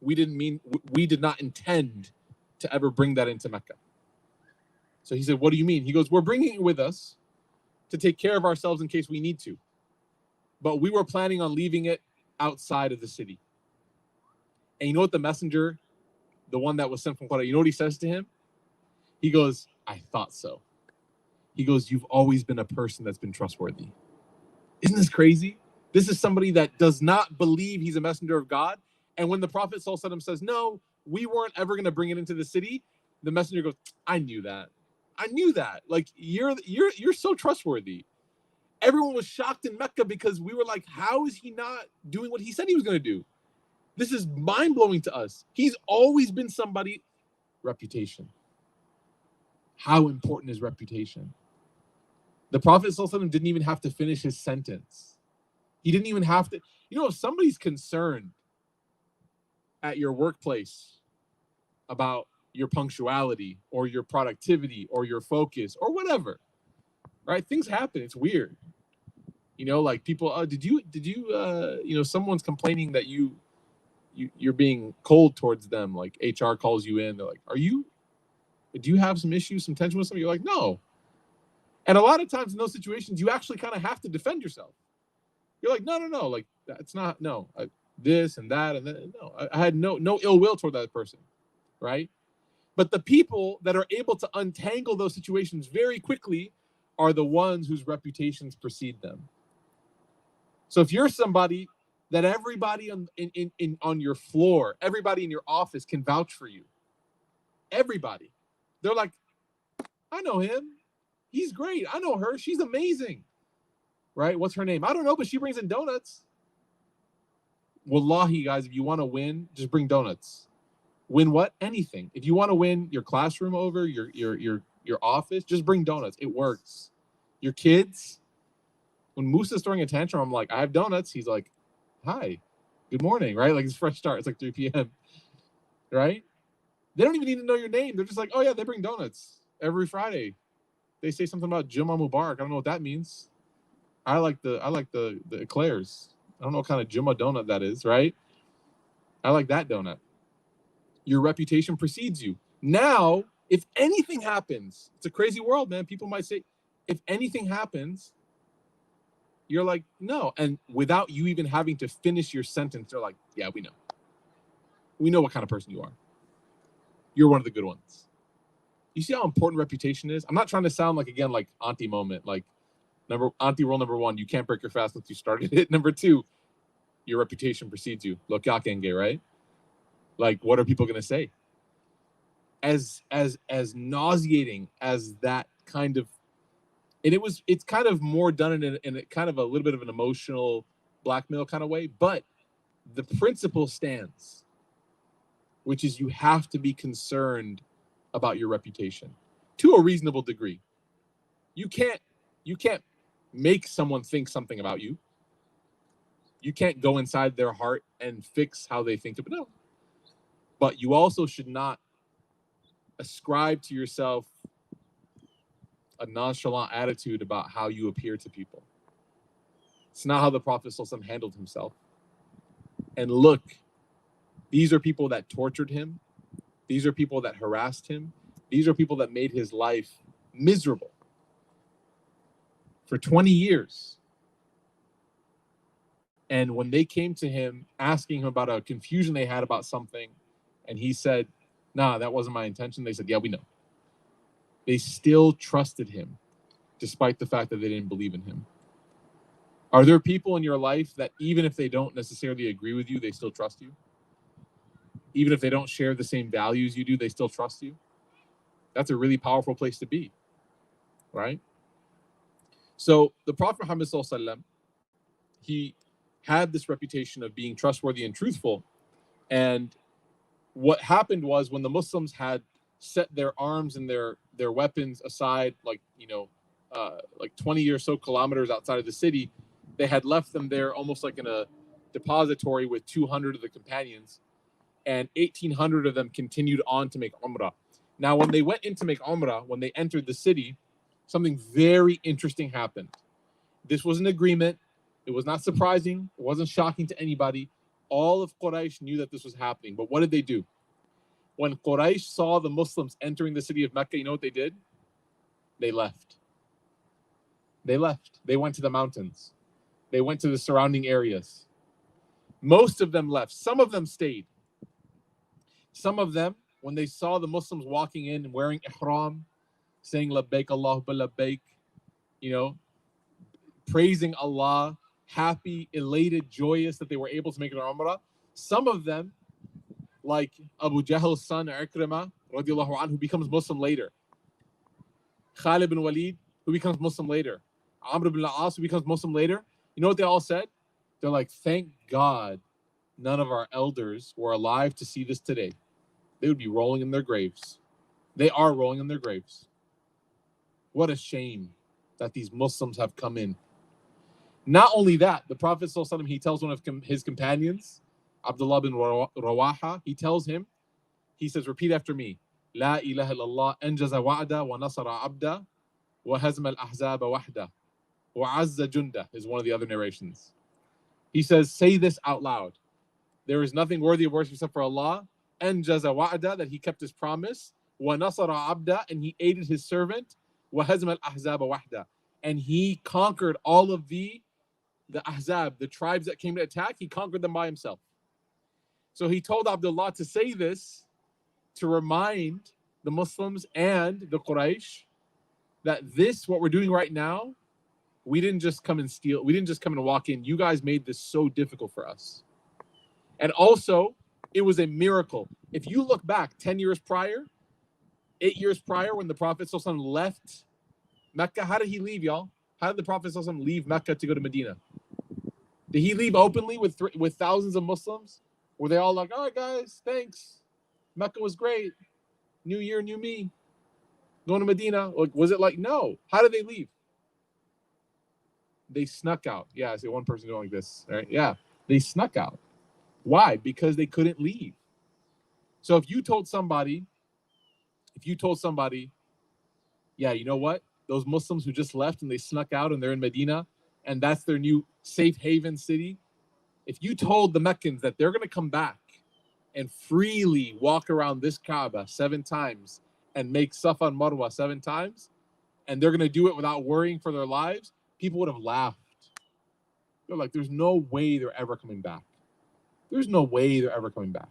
We did not intend to ever bring that into Mecca. So he said, what do you mean? He goes, we're bringing it with us to take care of ourselves in case we need to. But we were planning on leaving it outside of the city. And you know what the messenger, the one that was sent from Quraysh, you know what he says to him? He goes, I thought so. He goes, you've always been a person that's been trustworthy. Isn't this crazy? This is somebody that does not believe he's a messenger of God. And when the Prophet ﷺ says, no, we weren't ever going to bring it into the city, the messenger goes, I knew that. I knew that. Like, you're so trustworthy. Everyone was shocked in Mecca because we were like, how is he not doing what he said he was going to do? This is mind-blowing to us. He's always been somebody. Reputation. How important is reputation? The Prophet ﷺ didn't even have to finish his sentence. He didn't even have to. If somebody's concerned at your workplace about your punctuality or your productivity or your focus or whatever, right? Things happen. It's weird. Like people, did you, someone's complaining that you're being cold towards them. Like HR calls you in. They're like, do you have some issues, some tension with somebody? You're like, no. And a lot of times in those situations, you actually kind of have to defend yourself. You're like, no. Like, that's not, no. This and that and that. No, I had no ill will toward that person, right? But the people that are able to untangle those situations very quickly are the ones whose reputations precede them. So if you're somebody that everybody on your floor, everybody in your office can vouch for you, everybody, they're like, I know him. He's great. I know her. She's amazing. Right? What's her name? I don't know, but she brings in donuts. Wallahi, guys, if you want to win, just bring donuts. Win what? Anything. If you want to win your classroom over, your office, just bring donuts. It works. Your kids, when Musa's throwing a tantrum, I'm like, I have donuts. He's like, hi, good morning, right? Like, it's a fresh start. It's like 3 p.m., right? They don't even need to know your name. They're just like, oh, yeah, they bring donuts every Friday. They say something about Juma Mubarak. I don't know what that means. I like the eclairs. I don't know what kind of Juma donut that is, right? I like that donut. Your reputation precedes you. Now, if anything happens, it's a crazy world, man. People might say, if anything happens, you're like, no. And without you even having to finish your sentence, they're like, yeah, we know. We know what kind of person you are. You're one of the good ones. You see how important reputation is? I'm not trying to sound like, again, like auntie moment, like auntie rule number 1, you can't break your fast once you started it. Number 2, your reputation precedes you. Lokakenge, right? Like, what are people going to say? As nauseating as that kind of, and it's kind of more done in a kind of a little bit of an emotional blackmail kind of way, but the principle stands, which is you have to be concerned about your reputation to a reasonable degree. You can't make someone think something about you. You can't go inside their heart and fix how they think about it. No. But you also should not ascribe to yourself a nonchalant attitude about how you appear to people. It's not how the Prophet ﷺ handled himself. And look, these are people that tortured him. These are people that harassed him. These are people that made his life miserable for 20 years. And when they came to him asking him about a confusion they had about something, and he said, nah, that wasn't my intention, they said, yeah, we know. They still trusted him, despite the fact that they didn't believe in him. Are there people in your life that even if they don't necessarily agree with you, they still trust you? Even if they don't share the same values you do, they still trust you? That's a really powerful place to be, right? So the Prophet Muhammad ﷺ, he had this reputation of being trustworthy and truthful. And what happened was when the Muslims had set their arms and their weapons aside, like 20 or so kilometers outside of the city, they had left them there almost like in a depository with 200 of the companions, and 1,800 of them continued on to make Umrah. Now, when they went in to make Umrah, when they entered the city, something very interesting happened. This was an agreement. It was not surprising. It wasn't shocking to anybody. All of Quraysh knew that this was happening. But what did they do? When Quraysh saw the Muslims entering the city of Mecca, you know what they did? They left. They left. They went to the mountains. They went to the surrounding areas. Most of them left. Some of them stayed. Some of them, when they saw the Muslims walking in wearing ihram, saying labbaik Allahumma labbaik, praising Allah, happy, elated, joyous that they were able to make an Umrah. Some of them, like Abu Jahl's son, Ikrimah, radiallahu anhu, who becomes Muslim later. Khalid bin Walid, who becomes Muslim later. Amr ibn al-As, who becomes Muslim later. You know what they all said? They're like, thank God none of our elders were alive to see this today. They would be rolling in their graves. They are rolling in their graves. What a shame that these Muslims have come in. Not only that, the Prophet ﷺ, he tells one of his companions, Abdullah bin Rawaha, he tells him, he says, repeat after me, La ilaha illallah, anjaza wa'da wa nasara abda wa hazma al-ahzaba wahda wa azza junda, is one of the other narrations. He says, say this out loud. There is nothing worthy of worship except for Allah. Anjaza wa'da, that he kept his promise. Wa nasara abda, and he aided his servant. Wa hazma al-ahzaba wahda, and he conquered all of the Ahzab, the tribes that came to attack. He conquered them by himself. So he told Abdullah to say this to remind the Muslims and the Quraysh that this, what we're doing right now, we didn't just come and steal. We didn't just come and walk in. You guys made this so difficult for us. And also, it was a miracle. If you look back 10 years prior, 8 years prior, when the Prophet ﷺ left Mecca, how did he leave, y'all? How did the Prophet ﷺ leave Mecca to go to Medina? Did he leave openly with thousands of Muslims? Were they all like, all right, guys, thanks. Mecca was great. New year, new me. Going to Medina. Like, was it like, no. How did they leave? They snuck out. Yeah, I see one person going like this. Right? Yeah, they snuck out. Why? Because they couldn't leave. So if you told somebody, yeah, you know what? Those Muslims who just left and they snuck out and they're in Medina, and that's their new safe haven city. If you told the Meccans that they're going to come back and freely walk around this Kaaba 7 times and make Safa and Marwa 7 times, and they're going to do it without worrying for their lives, people would have laughed. They're like, there's no way they're ever coming back. There's no way they're ever coming back.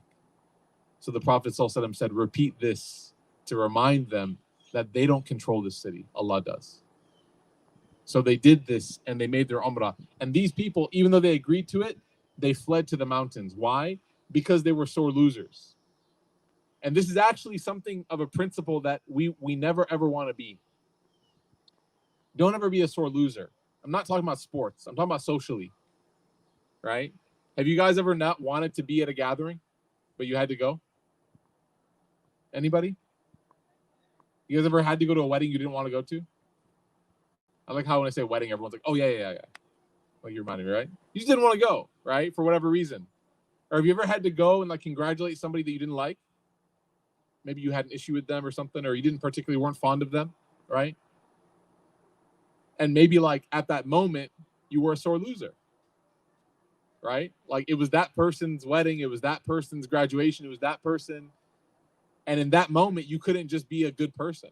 So the Prophet ﷺ said, repeat this to remind them that they don't control this city. Allah does. So they did this and they made their Umrah. And these people, even though they agreed to it, they fled to the mountains. Why? Because they were sore losers. And this is actually something of a principle that we never ever want to be. Don't ever be a sore loser. I'm not talking about sports. I'm talking about socially. Right? Have you guys ever not wanted to be at a gathering, but you had to go? Anybody? You guys ever had to go to a wedding you didn't want to go to? I like how when I say wedding, everyone's like, oh, yeah. Like, you reminded me, right? You just didn't want to go, right? For whatever reason. Or have you ever had to go and like congratulate somebody that you didn't like? maybe you had an issue with them or something, or you didn't particularly weren't fond of them, right? And maybe like at that moment you were a sore loser, right? Like it was that person's wedding, it was that person's graduation, it was that person. And in that moment, you couldn't just be a good person.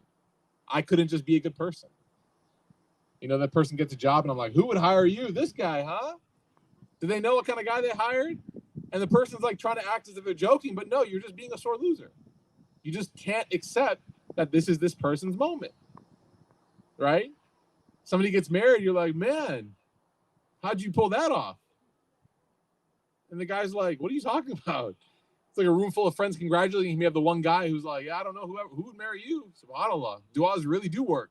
I couldn't just be a good person. You know, that person gets a job and I'm like, who would hire you? This guy, huh? Do they know what kind of guy they hired? And the person's like trying to act as if they're joking, but no, you're just being a sore loser. You just can't accept that this is this person's moment, right? Somebody gets married, you're like, man, how'd you pull that off? And the guy's like, what are you talking about? It's like a room full of friends congratulating him. You have the one guy who's like, yeah, I don't know who would marry you. SubhanAllah. Du'as really do work.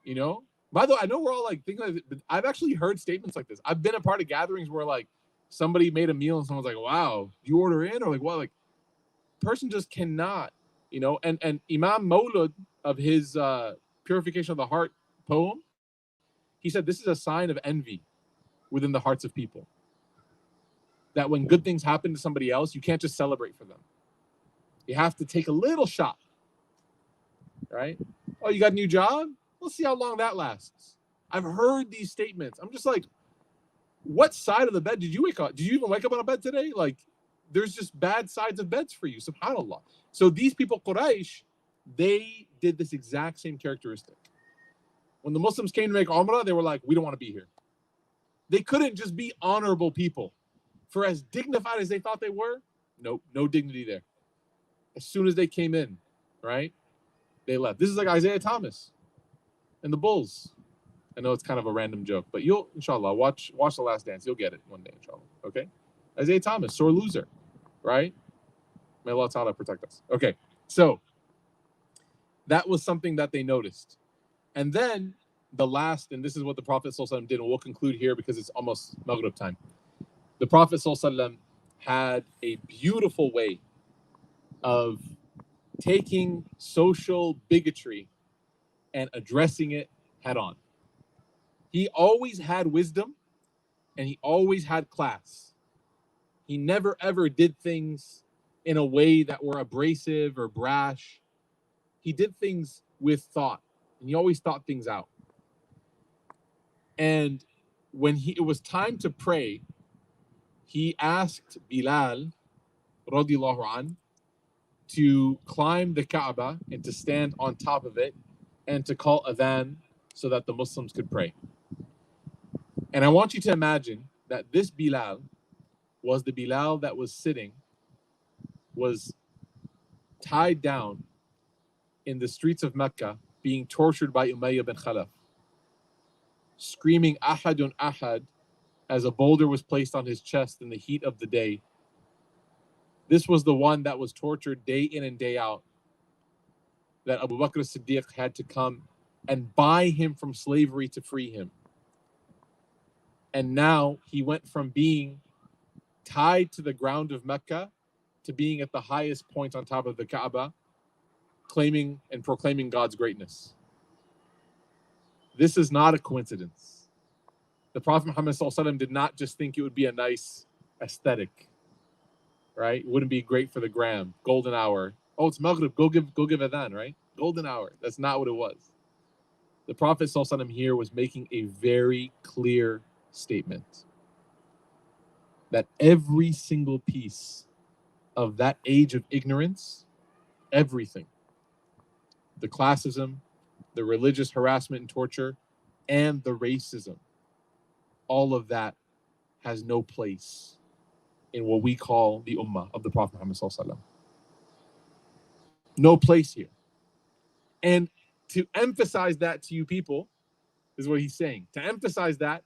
You know? By the way, I know we're all like thinking like this, but I've actually heard statements like this. I've been a part of gatherings where like somebody made a meal and someone's like, wow, do you order in? Or like, what? Like, person just cannot, you know? And Imam Mawlud of his Purification of the Heart poem, he said this is a sign of envy within the hearts of people. That when good things happen to somebody else, you can't just celebrate for them. You have to take a little shot, right? Oh, you got a new job? We'll see how long that lasts. I've heard these statements. I'm just like, what side of the bed did you wake up? Did you even wake up on a bed today? Like, there's just bad sides of beds for you, subhanAllah. So these people, Quraysh, they did this exact same characteristic. When the Muslims came to make Umrah, they were like, we don't want to be here. They couldn't just be honorable people. For as dignified as they thought they were, nope, no dignity there. As soon as they came in, right, they left. This is like Isaiah Thomas and the Bulls. I know it's kind of a random joke, but you'll, inshallah, watch The Last Dance. You'll get it one day, inshallah. Okay? Isaiah Thomas, sore loser, right? May Allah Ta'ala protect us. Okay, so that was something that they noticed. And then the last, and this is what the Prophet ﷺ did, and we'll conclude here because it's almost Maghrib time. The Prophet ﷺ had a beautiful way of taking social bigotry and addressing it head on. He always had wisdom and he always had class. He never ever did things in a way that were abrasive or brash. He did things with thought and he always thought things out. And when it was time to pray, he asked Bilal, radiallahu an, to climb the Kaaba and to stand on top of it and to call adhan so that the Muslims could pray. And I want you to imagine that this Bilal was the Bilal that was tied down in the streets of Mecca, being tortured by Umayyah bin Khalaf, screaming Ahadun Ahad as a boulder was placed on his chest in the heat of the day. This was the one that was tortured day in and day out, that Abu Bakr as-Siddiq had to come and buy him from slavery to free him. And now he went from being tied to the ground of Mecca to being at the highest point on top of the Kaaba, claiming and proclaiming God's greatness. This is not a coincidence. The Prophet Muhammad ﷺ did not just think it would be a nice aesthetic, right? It wouldn't be great for the gram, golden hour. Oh, it's Maghrib, go give adhan, right? Golden hour. That's not what it was. The Prophet ﷺ here was making a very clear statement that every single piece of that age of ignorance, everything, the classism, the religious harassment and torture, and the racism, all of that has no place in what we call the ummah of the Prophet Muhammad ﷺ. No place here. And to emphasize that to you people is what he's saying. To emphasize that,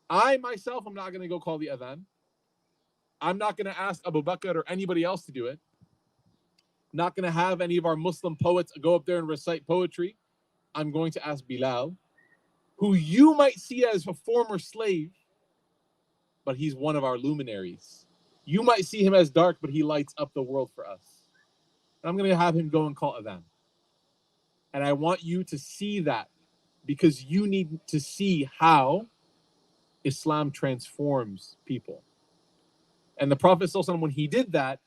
I myself am not going to go call the adhan. I'm not going to ask Abu Bakr or anybody else to do it. Not going to have any of our Muslim poets go up there and recite poetry. I'm going to ask Bilal, who you might see as a former slave, but he's one of our luminaries. You might see him as dark, but he lights up the world for us. And I'm going to have him go and call adhan. And I want you to see that, because you need to see how Islam transforms people. And the Prophet ﷺ, when he did that,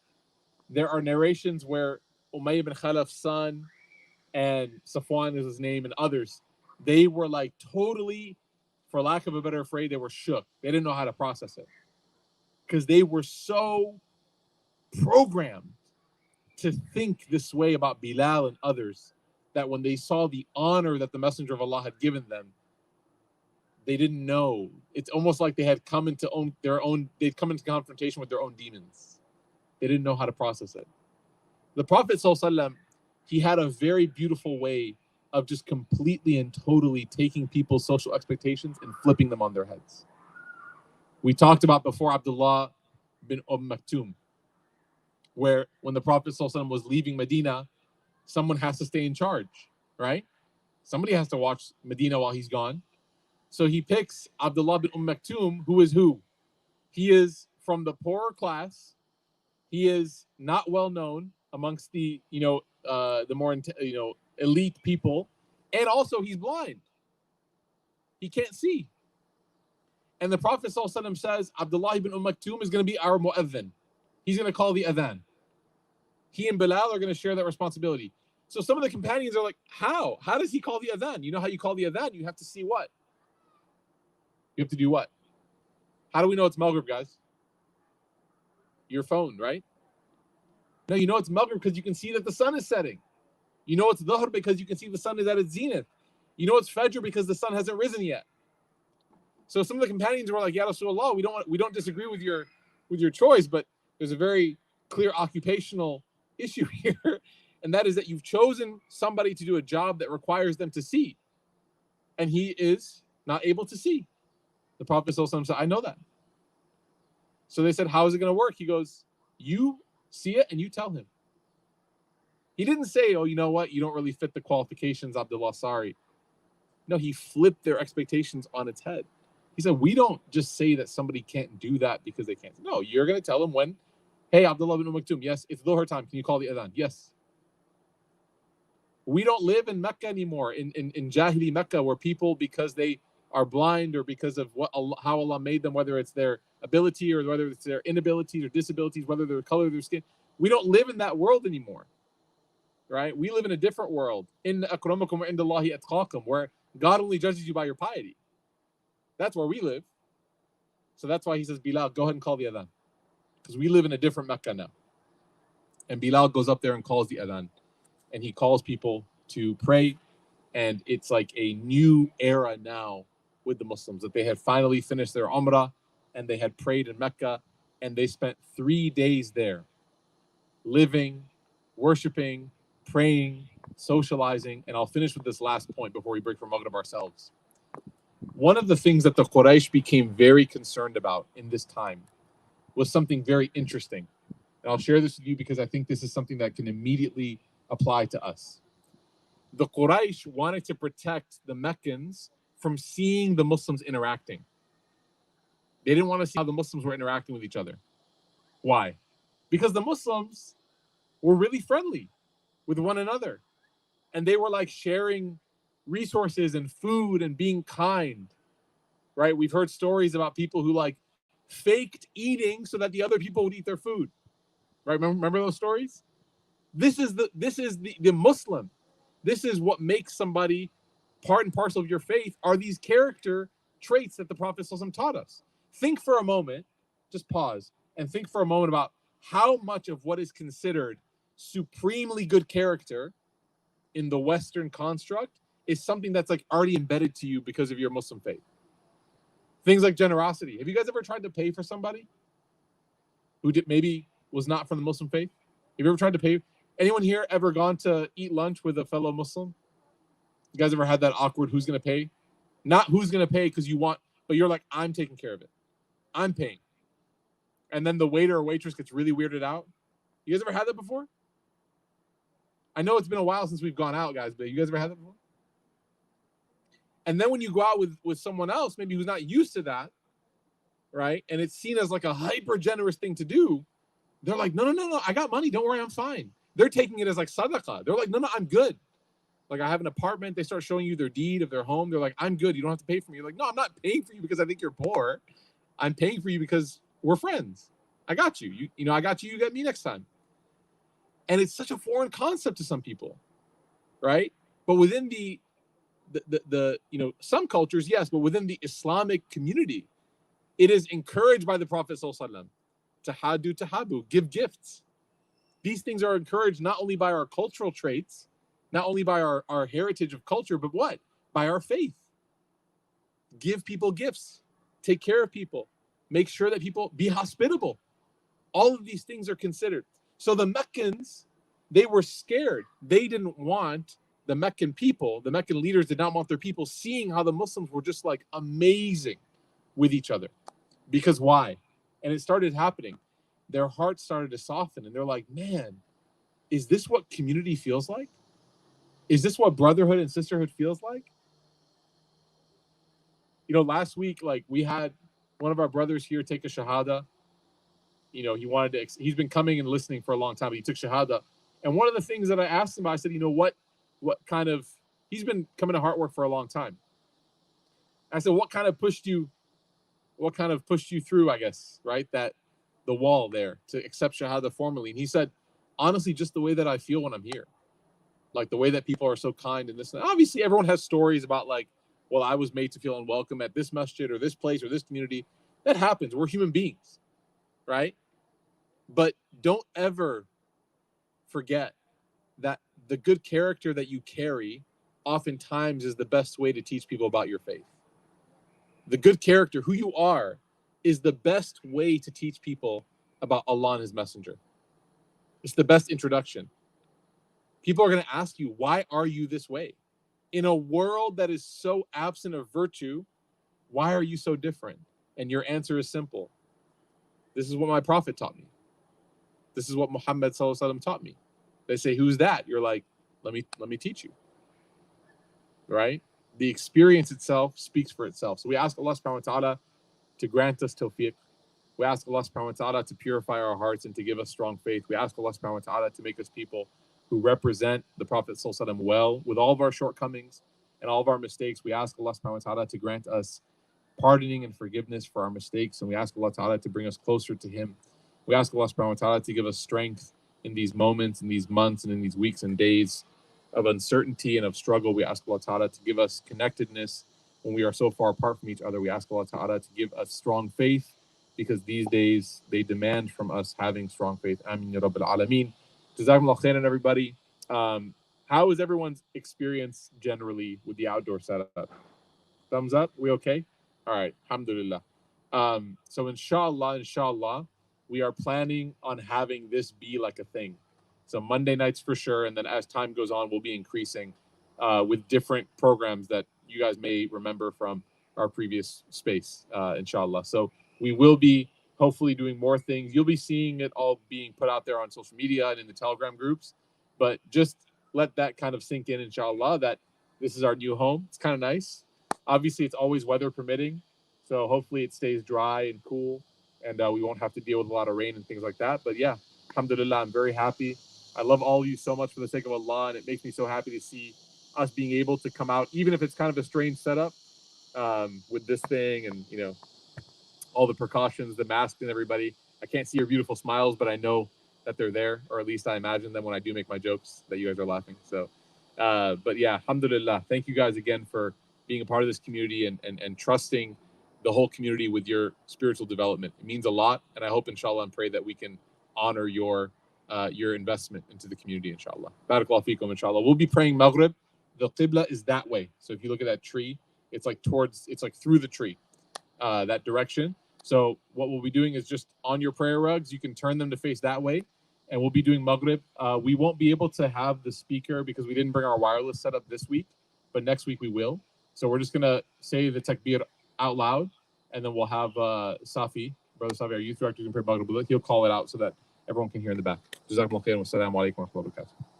There are narrations where Umayyah bin Khalaf's son and Safwan is his name and others, they were like totally, for lack of a better phrase, they were shook. They didn't know how to process it because they were so programmed to think this way about Bilal and others that when they saw the honor that the Messenger of Allah had given them, they didn't know. It's almost like they had come into they'd come into confrontation with their own demons. They didn't know how to process it. The Prophet ﷺ, he had a very beautiful way of just completely and totally taking people's social expectations and flipping them on their heads. We talked about before Abdullah bin Maktoum, where when the Prophet ﷺ was leaving Medina, someone has to stay in charge, right? Somebody has to watch Medina while he's gone. So he picks Abdullah bin Maktoum, who is who? He is from the poorer class. He is not well known amongst the the more elite people, and also he's blind. He can't see. And the Prophet ﷺ says Abdullah ibn Maktoum is going to be our mu'adhin. He's going to call the adhan. He and Bilal are going to share that responsibility. So some of the companions are like, how? How does he call the adhan? You know how you call the adhan? You have to see what? You have to do what? How do we know it's Maghrib, guys? Your phone, right? No, you know it's Maghrib because you can see that the sun is setting. You know it's Dhuhr because you can see the sun is at its zenith. You know it's Fajr because the sun hasn't risen yet. So some of the companions were like, Ya Rasulullah, we don't disagree with your choice, but there's a very clear occupational issue here, and that is that you've chosen somebody to do a job that requires them to see, and he is not able to see. The Prophet ﷺ said, I know that. So they said, how is it going to work? He goes, you see it and you tell him. He didn't say, oh, you know what? You don't really fit the qualifications, Abdullah, sorry. No, he flipped their expectations on its head. He said, we don't just say that somebody can't do that because they can't. No, you're going to tell them when, hey, Abdullah bin Maktoum, yes, it's Dhuhr time. Can you call the adhan? Yes. We don't live in Mecca anymore, in Jahili Mecca, where people, because they are blind or because of how Allah made them, whether it's their ability or whether it's their inabilities or disabilities, whether they're the color of their skin, we don't live in that world anymore, right? We live in a different world. Inna akramakum indallahi atqakum, where God only judges you by your piety. That's where we live. So that's why he says, Bilal, go ahead and call the adhan. Because we live in a different Mecca now. And Bilal goes up there and calls the adhan. And he calls people to pray. And it's like a new era now with the Muslims, that they had finally finished their Umrah and they had prayed in Mecca. And they spent 3 days there, living, worshiping, praying, socializing. And I'll finish with this last point before we break for Maghrib ourselves. One of the things that the Quraysh became very concerned about in this time was something very interesting. And I'll share this with you because I think this is something that can immediately apply to us. The Quraysh wanted to protect the Meccans from seeing the Muslims interacting. They didn't want to see how the Muslims were interacting with each other. Why? Because the Muslims were really friendly with one another. And they were like sharing resources and food and being kind, right? We've heard stories about people who like faked eating so that the other people would eat their food, right? Remember those stories? This is the Muslim. This is what makes somebody part and parcel of your faith, are these character traits that the Prophet ﷺ taught us. Think for a moment, just pause, and think for a moment about how much of what is considered supremely good character in the Western construct is something that's like already embedded to you because of your Muslim faith. Things like generosity. Have you guys ever tried to pay for somebody who maybe was not from the Muslim faith? Have you ever tried to pay? Anyone here ever gone to eat lunch with a fellow Muslim? You guys ever had that awkward who's going to pay? Not who's going to pay because you want, but you're like, I'm taking care of it. I'm paying. And then the waiter or waitress gets really weirded out. You guys ever had that before? I know it's been a while since we've gone out, guys, but you guys ever had that before? And then when you go out with someone else, maybe who's not used to that, right? And it's seen as like a hyper generous thing to do. They're like, no, I got money. Don't worry, I'm fine. They're taking it as like sadaqah. They're like, no, I'm good. Like, I have an apartment. They start showing you their deed of their home. They're like, I'm good. You don't have to pay for me. You're like, no, I'm not paying for you because I think you're poor. I'm paying for you because we're friends. I got you. You know, I got you. You got me next time. And it's such a foreign concept to some people, right? But within the some cultures, yes, but within the Islamic community, it is encouraged by the Prophet ﷺ. Tahabu, give gifts. These things are encouraged not only by our cultural traits, not only by our heritage of culture, but what? By our faith. Give people gifts. Take care of people. Make sure that people be hospitable. All of these things are considered. So the Meccans, they were scared. They didn't want the Meccan people, the Meccan leaders did not want their people seeing how the Muslims were just like amazing with each other. Because why? And it started happening. Their hearts started to soften and they're like, man, is this what community feels like? Is this what brotherhood and sisterhood feels like? You know, last week, like we had one of our brothers here take a shahada. You know, he's been coming and listening for a long time, but he took shahada. And one of the things that I asked him, I said, you know, what kind of, he's been coming to Heartwork for a long time. I said, what kind of pushed you through, I guess, right? That the wall there to accept shahada formally. And he said, honestly, just the way that I feel when I'm here. Like the way that people are so kind and this and that. Obviously, everyone has stories about like, well, I was made to feel unwelcome at this masjid or this place or this community. That happens. We're human beings, right? But don't ever forget that the good character that you carry oftentimes is the best way to teach people about your faith. The good character, who you are, is the best way to teach people about Allah and His Messenger. It's the best introduction. People are going to ask you, why are you this way? In a world that is so absent of virtue, why are you so different? And your answer is simple. This is what my Prophet taught me. This is what Muhammad Sallallahu Alaihi Wasallam taught me. They say, who's that? You're like, let me teach you. Right? The experience itself speaks for itself. So we ask Allah subhanahu wa ta'ala to grant us tawfiq. We ask Allah subhanahu wa ta'ala to purify our hearts and to give us strong faith. We ask Allah subhanahu wa ta'ala to make us people who represent the Prophet sallallahu alaihi wasallam well with all of our shortcomings and all of our mistakes. We ask Allah subhanahu wa ta'ala to grant us pardoning and forgiveness for our mistakes. And we ask Allah ta'ala to bring us closer to Him. We ask Allah subhanahu wa ta'ala to give us strength in these moments, in these months, and in these weeks and days of uncertainty and of struggle. We ask Allah ta'ala to give us connectedness when we are so far apart from each other. We ask Allah ta'ala to give us strong faith because these days they demand from us having strong faith. Ameen ya Rabbil Alameen. Jazakumullah khairan, everybody. How is everyone's experience generally with the outdoor setup? Thumbs up? We okay? All right. Alhamdulillah. So inshallah, we are planning on having this be like a thing. So Monday nights for sure, and then as time goes on, we'll be increasing with different programs that you guys may remember from our previous space, inshallah. So we will be hopefully doing more things. You'll be seeing it all being put out there on social media and in the Telegram groups, but just let that kind of sink in, inshallah, that this is our new home. It's kind of nice. Obviously, it's always weather permitting, so hopefully it stays dry and cool, and we won't have to deal with a lot of rain and things like that. But yeah, alhamdulillah, I'm very happy. I love all of you so much for the sake of Allah, and it makes me so happy to see us being able to come out, even if it's kind of a strange setup with this thing and, you know, all the precautions, the masks and everybody. I can't see your beautiful smiles, but I know that they're there, or at least I imagine them when I do make my jokes that you guys are laughing. So, but yeah, alhamdulillah. Thank you guys again for being a part of this community and trusting the whole community with your spiritual development. It means a lot, and I hope, inshallah, and pray that we can honor your investment into the community, inshallah. Barakallahu feekum, inshallah. We'll be praying Maghrib. The Qibla is that way. So if you look at that tree, it's like through the tree, that direction. So what we'll be doing is just on your prayer rugs, you can turn them to face that way, and we'll be doing Maghrib. We won't be able to have the speaker because we didn't bring our wireless setup this week, but next week we will. So we're just going to say the takbir out loud, and then we'll have Safi, Brother Safi, our youth director, can pray Maghrib. He'll call it out so that everyone can hear in the back. Jazakumullah khairan. Wassalamu alaikum wa rahmatullahi wa barakatuh.